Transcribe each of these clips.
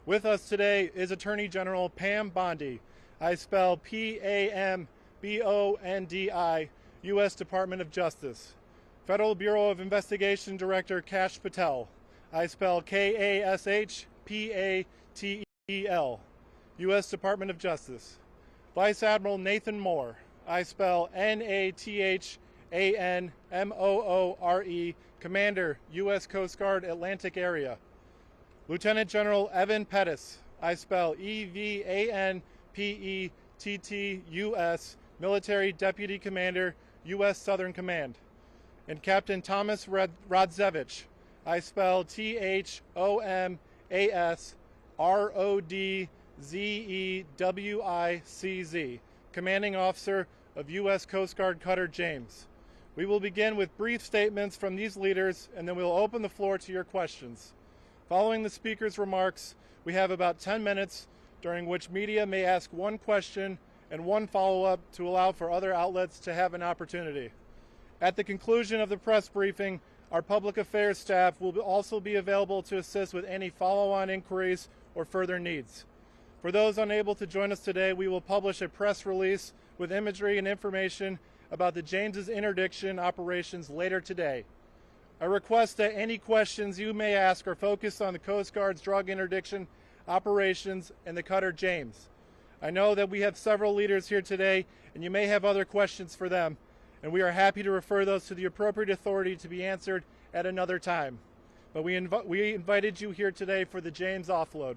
With us today is Attorney General Pam Bondi. I spell P-A-M-B-O-N-D-I, U.S. Department of Justice. Federal Bureau of Investigation Director Kash Patel. I spell K-A-S-H-P-A-T-E-L, U.S. Department of Justice. Vice Admiral Nathan Moore. I spell N-A-T-H-A-N-M-O-O-R-E, Commander, U.S. Coast Guard, Atlantic Area. Lieutenant General Evan Pettis. I spell E-V-A-N-P-E-T-T-U-S, Military Deputy Commander, U.S. Southern Command. And Captain Thomas Rodzevich. I spell T-H-O-M-A-S-R-O-D-Z-E-W-I-C-Z, Commanding Officer of U.S. Coast Guard Cutter James. We will begin with brief statements from these leaders, and then we'll open the floor to your questions. Following the speaker's remarks, we have about 10 minutes during which media may ask one question and one follow-up to allow for other outlets to have an opportunity. At the conclusion of the press briefing, our public affairs staff will also be available to assist with any follow-on inquiries or further needs. For those unable to join us today, we will publish a press release with imagery and information about the James's interdiction operations later today. I request that any questions you may ask are focused on the Coast Guard's drug interdiction operations and the cutter James. I know that we have several leaders here today, and you may have other questions for them, and we are happy to refer those to the appropriate authority to be answered at another time. But we invited you here today for the James offload.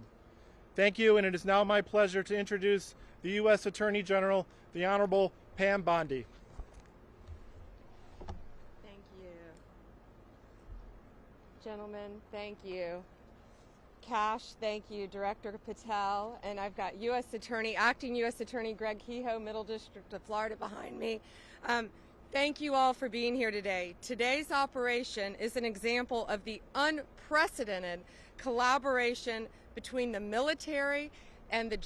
Thank you, and it is now my pleasure to introduce the U.S. Attorney General, the Honorable Pam Bondi. Thank you. Gentlemen, thank you. Cash, thank you. Director Patel, and I've got Acting U.S. Attorney Greg Kehoe, Middle District of Florida behind me. Thank you all for being here today. Today's operation is an example of the unprecedented collaboration between the military and the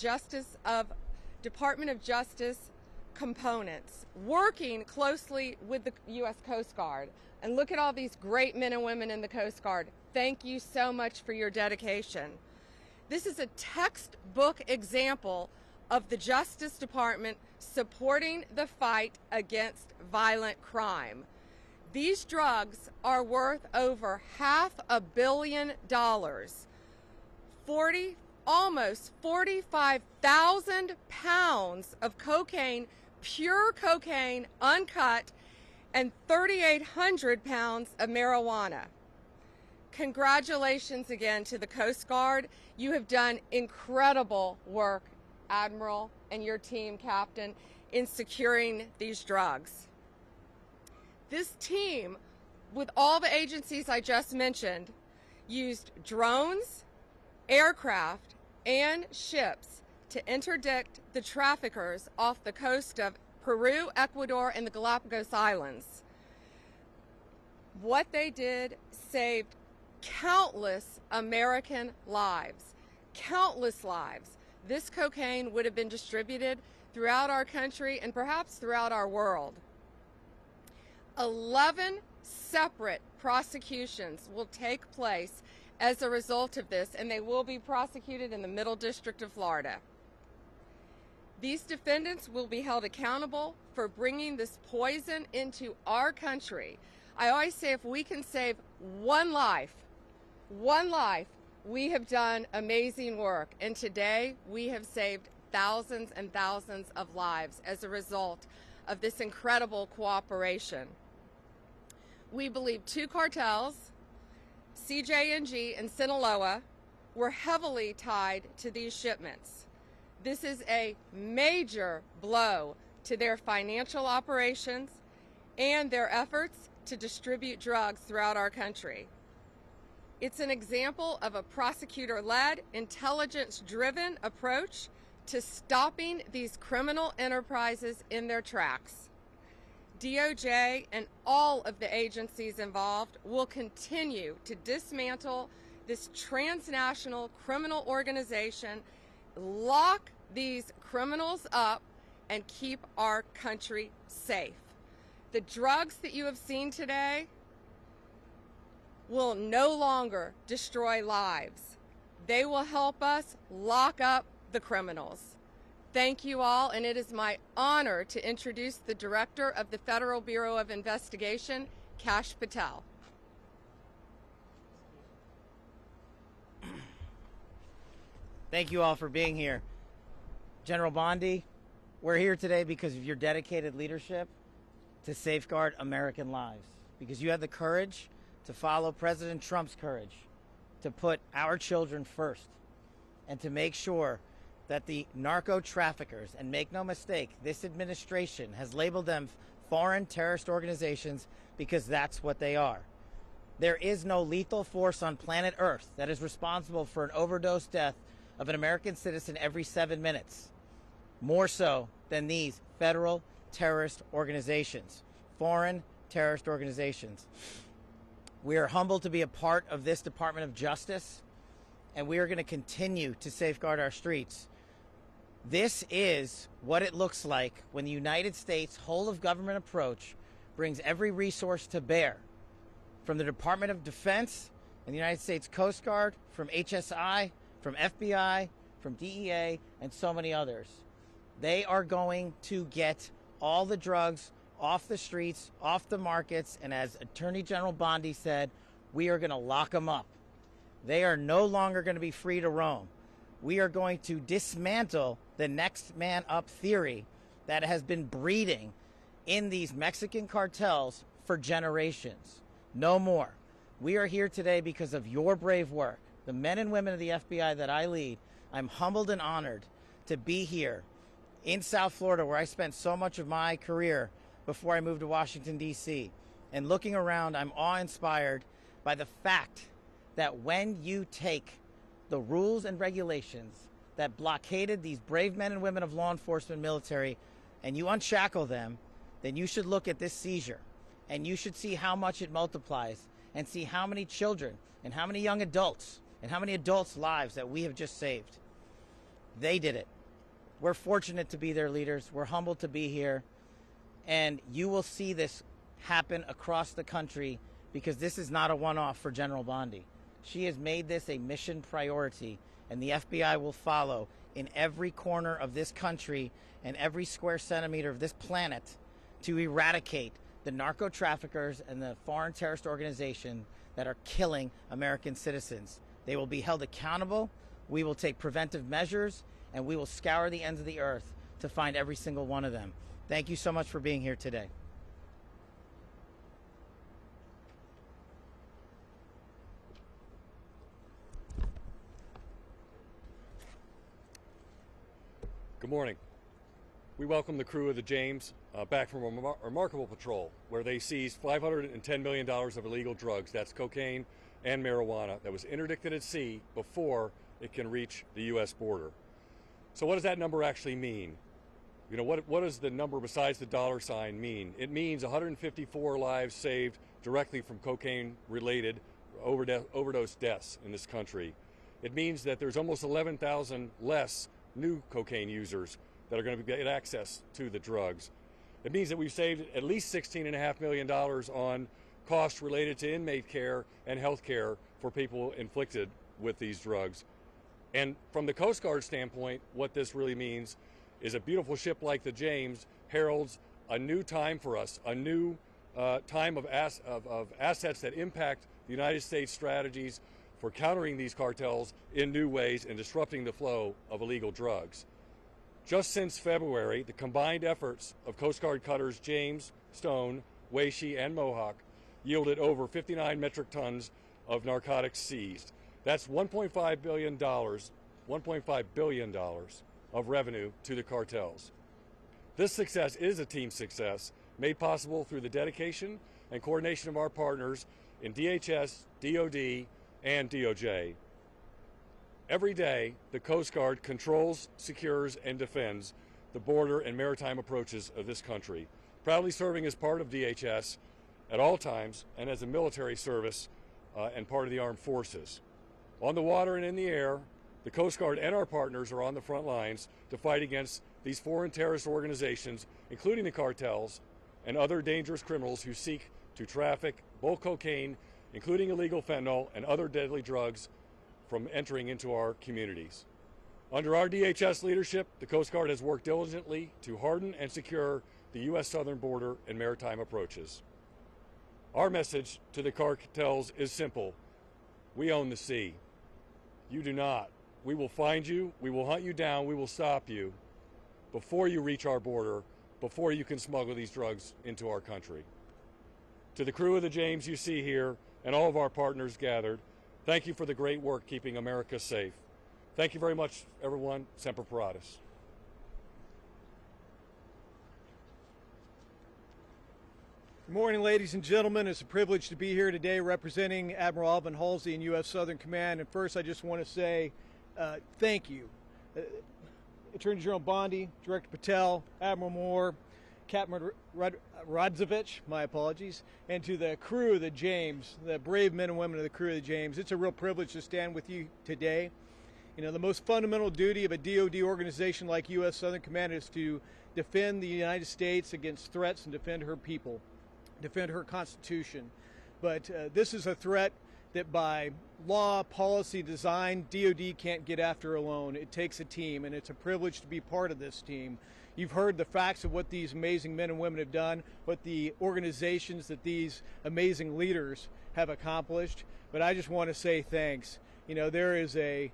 Department of Justice components, working closely with the U.S. Coast Guard. And look at all these great men and women in the Coast Guard. Thank you so much for your dedication. This is a textbook example of the Justice Department supporting the fight against violent crime. These drugs are worth over $500 million. Almost 45,000 pounds of cocaine, pure cocaine, uncut, and 3,800 pounds of marijuana. Congratulations again to the Coast Guard. You have done incredible work, Admiral, and your team, Captain, in securing these drugs. This team, with all the agencies I just mentioned, used drones, aircraft, and ships to interdict the traffickers off the coast of Peru, Ecuador, and the Galapagos Islands. What they did saved countless American lives, countless lives. This cocaine would have been distributed throughout our country and perhaps throughout our world. 11 separate prosecutions will take place as a result of this, and they will be prosecuted in the Middle District of Florida. These defendants will be held accountable for bringing this poison into our country. I always say if we can save one life, we have done amazing work. And today we have saved thousands and thousands of lives as a result of this incredible cooperation. We believe two cartels, CJ&G and Sinaloa, were heavily tied to these shipments. This is a major blow to their financial operations and their efforts to distribute drugs throughout our country. It's an example of a prosecutor-led, intelligence-driven approach to stopping these criminal enterprises in their tracks. DOJ and all of the agencies involved will continue to dismantle this transnational criminal organization, lock these criminals up, and keep our country safe. The drugs that you have seen today will no longer destroy lives. They will help us lock up the criminals. Thank you all, and it is my honor to introduce the Director of the Federal Bureau of Investigation, Kash Patel. Thank you all for being here. General Bondi, we're here today because of your dedicated leadership to safeguard American lives, because you had the courage to follow President Trump's courage to put our children first and to make sure that the narco traffickers, and make no mistake, this administration has labeled them foreign terrorist organizations because that's what they are. There is no lethal force on planet Earth that is responsible for an overdose death of an American citizen every 7 minutes, more so than these federal terrorist organizations, foreign terrorist organizations. We are humbled to be a part of this Department of Justice, and we are going to continue to safeguard our streets. This is what it looks like when the United States whole of government approach brings every resource to bear, from the Department of Defense and the United States Coast Guard, from HSI, from FBI, from DEA, and so many others. They are going to get all the drugs off the streets, off the markets, and as Attorney General Bondi said, we are going to lock them up. They are no longer going to be free to roam. We are going to dismantle the next man up theory that has been breeding in these Mexican cartels for generations. No more. We are here today because of your brave work. The men and women of the FBI that I lead, I'm humbled and honored to be here in South Florida, where I spent so much of my career before I moved to Washington, D.C. And looking around, I'm awe-inspired by the fact that when you take the rules and regulations that blockaded these brave men and women of law enforcement military and you unshackle them, then you should look at this seizure and you should see how much it multiplies and see how many children and how many young adults and how many adults' lives that we have just saved. They did it. We're fortunate to be their leaders. We're humbled to be here. And you will see this happen across the country, because this is not a one-off for General Bondi. She has made this a mission priority, and the FBI will follow in every corner of this country and every square centimeter of this planet to eradicate the narco traffickers and the foreign terrorist organization that are killing American citizens. They will be held accountable. We will take preventive measures, and we will scour the ends of the earth to find every single one of them. Thank you so much for being here today. Good morning. We welcome the crew of the James back from a remarkable patrol where they seized $510 million of illegal drugs, that's cocaine and marijuana, that was interdicted at sea before it can reach the U.S. border. So what does that number actually mean? You know, what does the number besides the dollar sign mean? It means 154 lives saved directly from cocaine-related overdose deaths in this country. It means that there's almost 11,000 less new cocaine users that are going to get access to the drugs. It means that we've saved at least $16.5 million on costs related to inmate care and health care for people inflicted with these drugs. And from the Coast Guard standpoint, what this really means is a beautiful ship like the James heralds a new time for us, a new time of assets that impact the United States strategies for countering these cartels in new ways and disrupting the flow of illegal drugs. Just since February, the combined efforts of Coast Guard cutters James, Stone, Weishi, and Mohawk yielded over 59 metric tons of narcotics seized. That's $1.5 billion of revenue to the cartels. This success is a team success made possible through the dedication and coordination of our partners in DHS, DOD, and DOJ. Every day, the Coast Guard controls, secures, and defends the border and maritime approaches of this country, proudly serving as part of DHS at all times and as a military service and part of the armed forces. On the water and in the air, the Coast Guard and our partners are on the front lines to fight against these foreign terrorist organizations, including the cartels and other dangerous criminals who seek to traffic bulk cocaine, including illegal fentanyl and other deadly drugs, from entering into our communities. Under our DHS leadership, the Coast Guard has worked diligently to harden and secure the U.S. southern border and maritime approaches. Our message to the cartels is simple. We own the sea. You do not. We will find you, we will hunt you down, we will stop you before you reach our border, before you can smuggle these drugs into our country. To the crew of the James you see here and all of our partners gathered, thank you for the great work keeping America safe. Thank you very much, everyone. Semper Paratus. Good morning, ladies and gentlemen. It's a privilege to be here today representing Admiral Alvin Halsey in U.S. Southern Command. And first, I just want to say thank you. Attorney General Bondi, Director Patel, Admiral Moore, Captain Rodzovich, my apologies, and to the crew of the James, the brave men and women of the crew of the James. It's a real privilege to stand with you today. You know, the most fundamental duty of a DoD organization like U.S. Southern Command is to defend the United States against threats and defend her people, defend her Constitution. But this is a threat that by law, policy, design, DoD can't get after alone. It takes a team, and it's a privilege to be part of this team. You've heard the facts of what these amazing men and women have done, what the organizations that these amazing leaders have accomplished. But I just want to say thanks. You know, it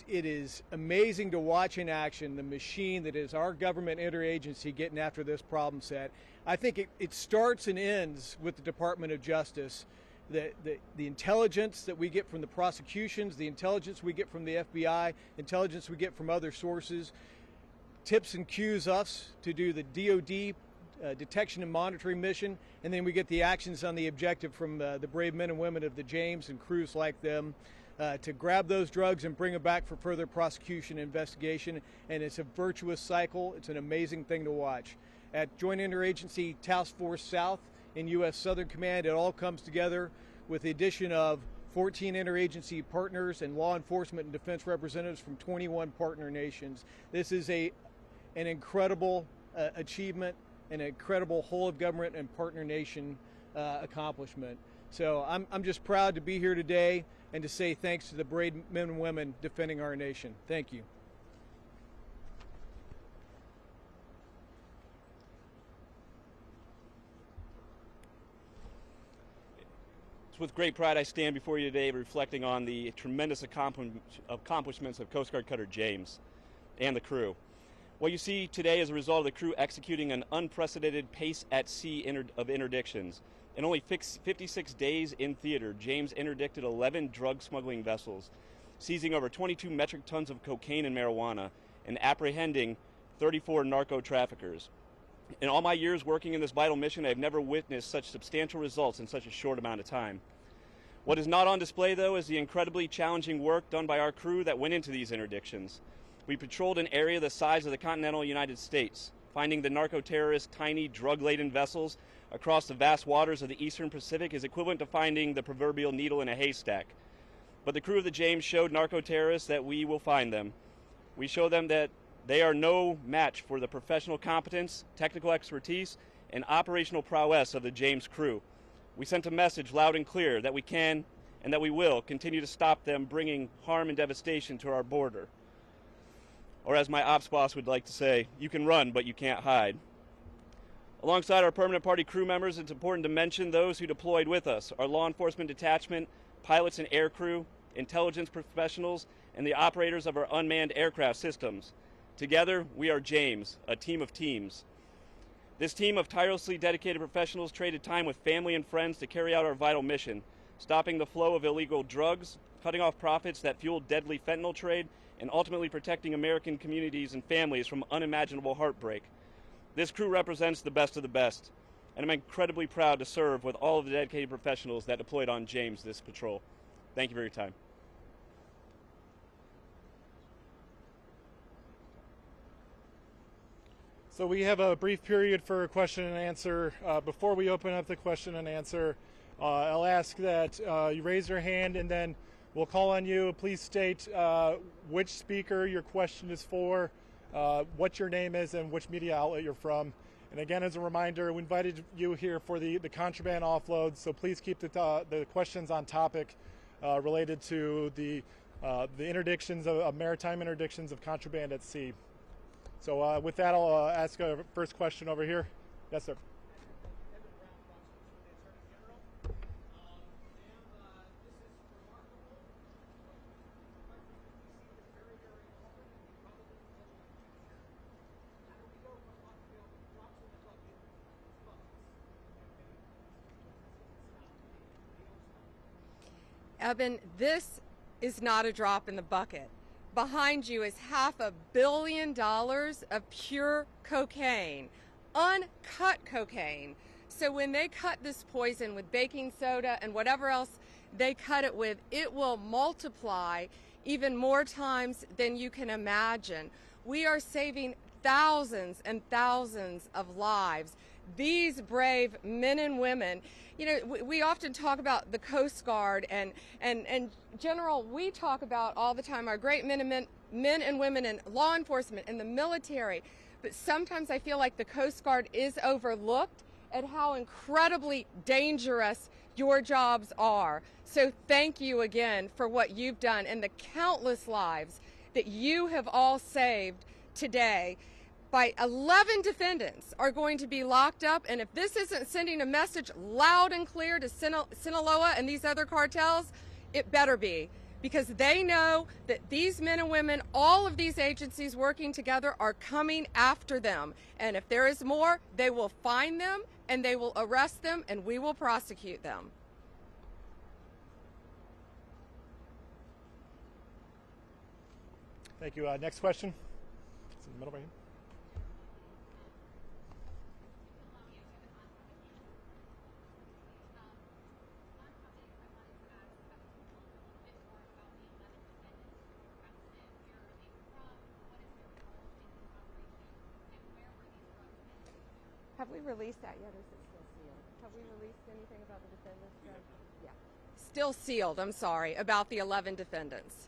is amazing to watch in action the machine that is our government interagency getting after this problem set. I think it starts and ends with the Department of Justice. The intelligence that we get from the prosecutions, the intelligence we get from the FBI, intelligence we get from other sources, tips and cues us to do the DoD detection and monitoring mission, and then we get the actions on the objective from the brave men and women of the James and crews like them. To grab those drugs and bring them back for further prosecution and investigation. And it's a virtuous cycle. It's an amazing thing to watch. At Joint Interagency Task Force South in U.S. Southern Command, it all comes together with the addition of 14 interagency partners and law enforcement and defense representatives from 21 partner nations. This is an incredible achievement, an incredible whole of government and partner nation accomplishment. So I'm just proud to be here today and to say thanks to the brave men and women defending our nation. Thank you. It's with great pride I stand before you today reflecting on the tremendous accomplishments of Coast Guard Cutter James and the crew. What you see today is a result of the crew executing an unprecedented pace at sea of interdictions. In only 56 days in theater, James interdicted 11 drug smuggling vessels, seizing over 22 metric tons of cocaine and marijuana, and apprehending 34 narco traffickers. In all my years working in this vital mission, I have never witnessed such substantial results in such a short amount of time. What is not on display, though, is the incredibly challenging work done by our crew that went into these interdictions. We patrolled an area the size of the continental United States, finding the narco-terrorists' tiny, drug-laden vessels across the vast waters of the Eastern Pacific is equivalent to finding the proverbial needle in a haystack. But the crew of the James showed narco-terrorists that we will find them. We show them that they are no match for the professional competence, technical expertise, and operational prowess of the James crew. We sent a message loud and clear that we can and that we will continue to stop them bringing harm and devastation to our border. Or as my ops boss would like to say, you can run, but you can't hide. Alongside our permanent party crew members, it's important to mention those who deployed with us, our law enforcement detachment, pilots and air crew, intelligence professionals, and the operators of our unmanned aircraft systems. Together, we are James, a team of teams. This team of tirelessly dedicated professionals traded time with family and friends to carry out our vital mission, stopping the flow of illegal drugs, cutting off profits that fueled deadly fentanyl trade, and ultimately protecting American communities and families from unimaginable heartbreak. This crew represents the best of the best, and I'm incredibly proud to serve with all of the dedicated professionals that deployed on James this patrol. Thank you for your time. So we have a brief period for question and answer. Before we open up the question and answer, I'll ask that you raise your hand and then we'll call on you. Please state which speaker your question is for, what your name is, and which media outlet you're from. And again, as a reminder, we invited you here for the contraband offload, so please keep the questions on topic. related to the interdictions of maritime interdictions of contraband at sea. So with that, I'll ask a first question over here. Yes, sir. Eben, this is not a drop in the bucket. Behind you is $500 million of pure cocaine, uncut cocaine. So when they cut this poison with baking soda and whatever else they cut it with, it will multiply even more times than you can imagine. We are saving thousands and thousands of lives. These brave men and women, you know, we often talk about the Coast Guard and General, we talk about all the time our great men and women in law enforcement and the military, but sometimes I feel like the Coast Guard is overlooked at how incredibly dangerous your jobs are. So thank you again for what you've done and the countless lives that you have all saved today. By 11 defendants are going to be locked up, and if this isn't sending a message loud and clear to Sinaloa and these other cartels, it better be, because they know that these men and women, all of these agencies working together, are coming after them. And if there is more, they will find them and they will arrest them and we will prosecute them. Thank you. Next question. It's in the middle right here. Have we released that yet, or is it still sealed? Have we released anything about the defendants? Yeah. Still sealed, I'm sorry, about the 11 defendants.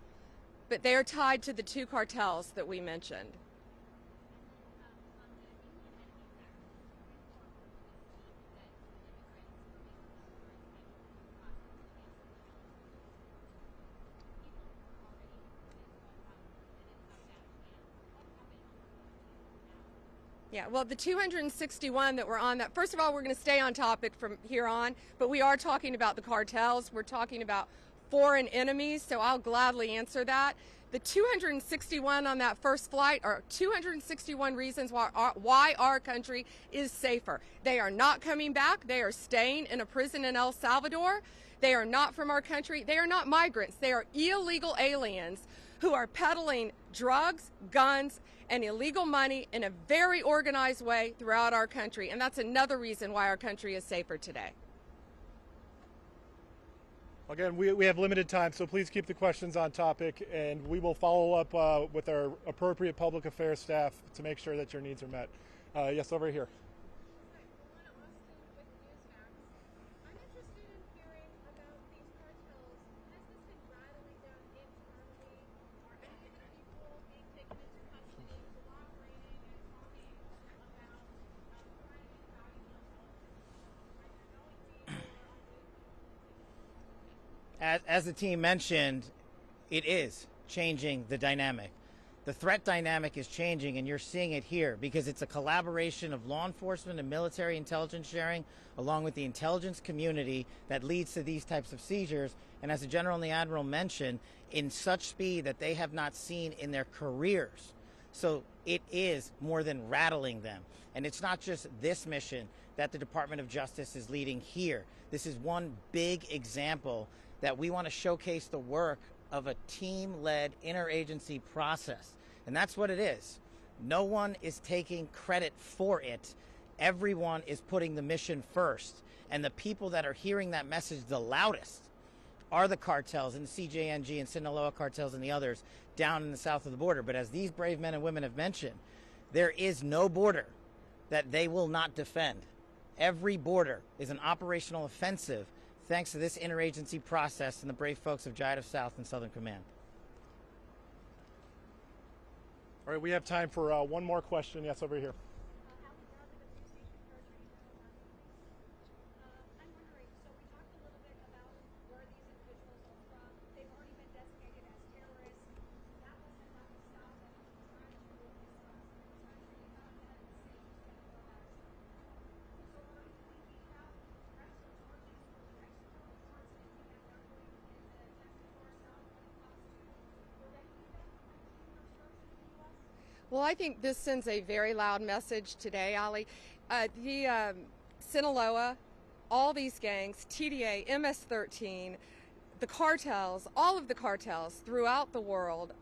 But they are tied to the 2 cartels that we mentioned. Yeah, well, the 261 that were on that, first of all, we're going to stay on topic from here on, but we are talking about the cartels. We're talking about foreign enemies, so I'll gladly answer that. The 261 on that first flight are 261 reasons why our country is safer. They are not coming back. They are staying in a prison in El Salvador. They are not from our country. They are not migrants. They are illegal aliens who are peddling drugs, guns, and illegal money in a very organized way throughout our country. And that's another reason why our country is safer today. Again, we have limited time, so please keep the questions on topic, and we will follow up with our appropriate public affairs staff to make sure that your needs are met. Yes, over here. As the team mentioned, it is changing the dynamic. The threat dynamic is changing, and you're seeing it here because it's a collaboration of law enforcement and military intelligence sharing along with the intelligence community that leads to these types of seizures. And as the General and the Admiral mentioned, in such speed that they have not seen in their careers. So it is more than rattling them. And it's not just this mission that the Department of Justice is leading here. This is one big example that we want to showcase the work of a team-led interagency process. And that's what it is. No one is taking credit for it. Everyone is putting the mission first. And the people that are hearing that message the loudest are the cartels and the CJNG and Sinaloa cartels and the others down in the south of the border. But as these brave men and women have mentioned, there is no border that they will not defend. Every border is an operational offensive thanks to this interagency process and the brave folks of JIAF South and Southern Command. All right, we have time for one more question. Yes, over here. I'm wondering, so we talked a little bit about where these individuals are from, Well, I think this sends a very loud message today, Ali. Sinaloa, all these gangs, TDA, MS-13, the cartels, all of the cartels throughout the world,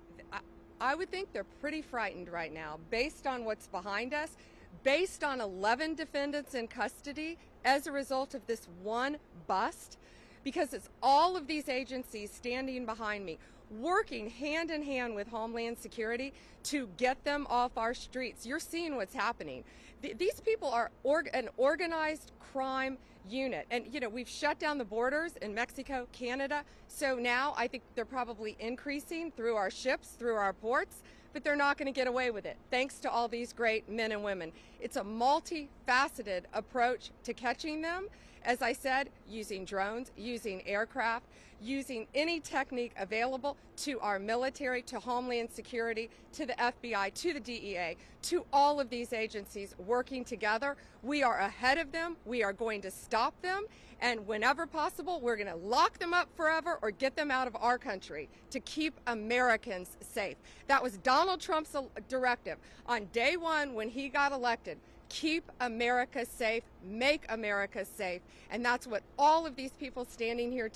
I would think they're pretty frightened right now based on what's behind us, based on 11 defendants in custody as a result of this one bust, because it's all of these agencies standing behind me, working hand in hand with Homeland Security to get them off our streets. You're seeing what's happening. These people are an organized crime unit. And, you know, we've shut down the borders in Mexico, Canada. So now I think they're probably increasing through our ships, through our ports, but they're not going to get away with it, thanks to all these great men and women. It's a multifaceted approach to catching them. As I said, using drones, using aircraft, using any technique available to our military, to Homeland Security, to the FBI, to the DEA, to all of these agencies working together. We are ahead of them. We are going to stop them. And whenever possible, we're going to lock them up forever or get them out of our country to keep Americans safe. That was Donald Trump's directive on day one when he got elected. Keep America safe, make America safe. And that's what all of these people standing here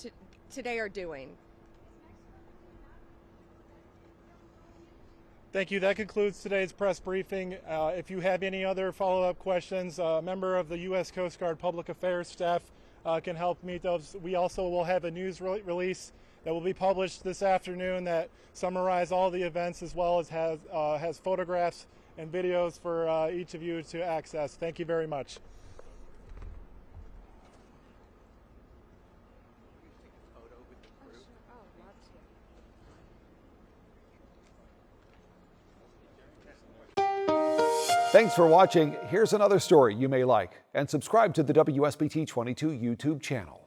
today are doing. Thank you. That concludes today's press briefing. If you have any other follow-up questions, a member of the U.S. Coast Guard Public Affairs staff can help meet those. We also will have a news release that will be published this afternoon that summarize all the events, as well as has photographs and videos for each of you to access. Thank you very much. Thanks for watching. Here's another story you may like, and subscribe to the WSBT 22 YouTube channel.